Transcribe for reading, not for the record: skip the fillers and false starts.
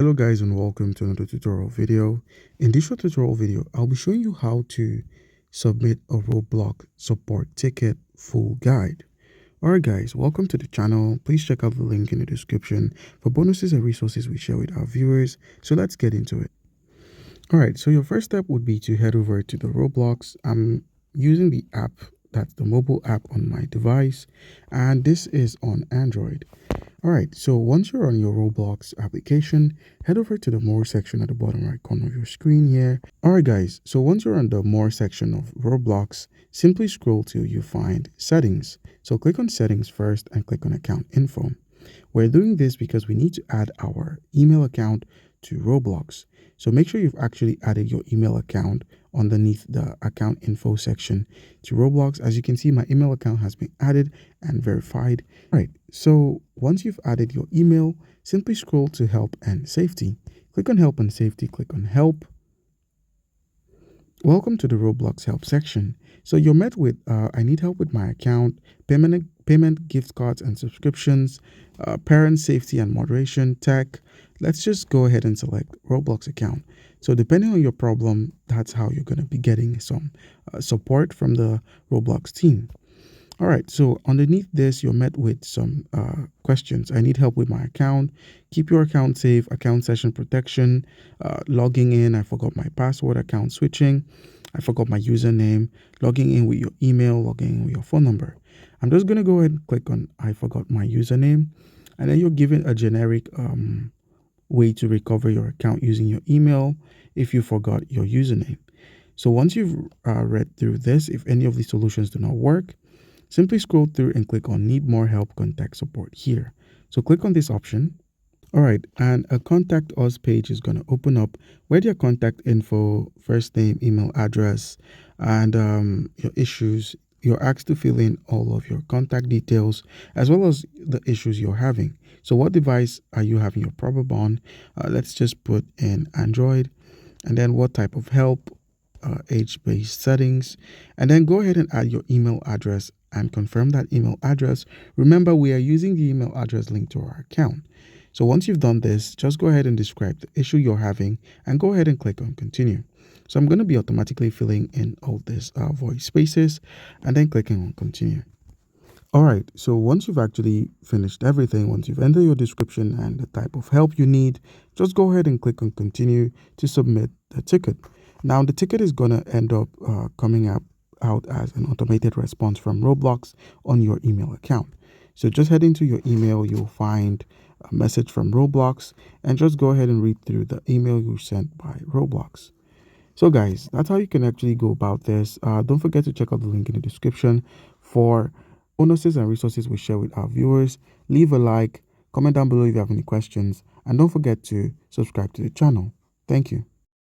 Hello guys and welcome to another tutorial video. In this short tutorial video, I'll be showing you how to submit a Roblox support ticket full guide. Alright guys, welcome to the channel. Please check out the link in the description for bonuses and resources we share with our viewers. So let's get into it. Alright, so your first step would be to head over to the Roblox. I'm using the app, that's the mobile app on my device, and this is on Android. Alright, so once you're on your Roblox application, head over to the More section at the bottom right corner of your screen here. Alright guys, so once you're on the More section of Roblox, simply scroll till you find Settings. So click on Settings first and click on Account Info. We're doing this because we need to add our email account to Roblox. So make sure you've actually added your email account underneath the account info section to Roblox. As you can see, my email account has been added and verified. All right, so once you've added your email, simply scroll to Help and Safety. Click on Help and Safety, click on Help. Welcome to the Roblox help section. So you're met with I need help with my account, payment, gift cards and subscriptions, parent safety and moderation, tech. Let's just go ahead and select Roblox account. So depending on your problem, that's how you're going to be getting some support from the Roblox team. All right, so underneath this, you're met with some questions. I need help with my account. Keep your account safe, account session protection, logging in. I forgot my password, account switching. I forgot my username, logging in with your email, logging in with your phone number. I'm just going to go ahead and click on I forgot my username. And then you're given a generic way to recover your account using your email if you forgot your username. So once you've read through this, if any of these solutions do not work, simply scroll through and click on Need More Help, Contact Support here. So click on this option. All right, and a Contact Us page is going to open up where your contact info, first name, email address, and your issues. You're asked to fill in all of your contact details as well as the issues you're having. So what device are you having your problem on? Let's just put in Android, and then what type of help, age-based settings, and then go ahead and add your email address and confirm that email address. Remember, we are using the email address linked to our account. So once you've done this, just go ahead and describe the issue you're having and go ahead and click on continue. So I'm going to be automatically filling in all these void spaces and then clicking on continue. All right, so once you've actually finished everything, once you've entered your description and the type of help you need, just go ahead and click on continue to submit the ticket. Now the ticket is going to end up coming out as an automated response from Roblox on your email account. So just head into your email, you'll find a message from Roblox and just go ahead and read through the email you sent by Roblox. So guys, that's how you can actually go about this. Don't forget to check out the link in the description for bonuses and resources we share with our viewers. Leave a like, comment down below if you have any questions, and don't forget to subscribe to the channel. Thank you.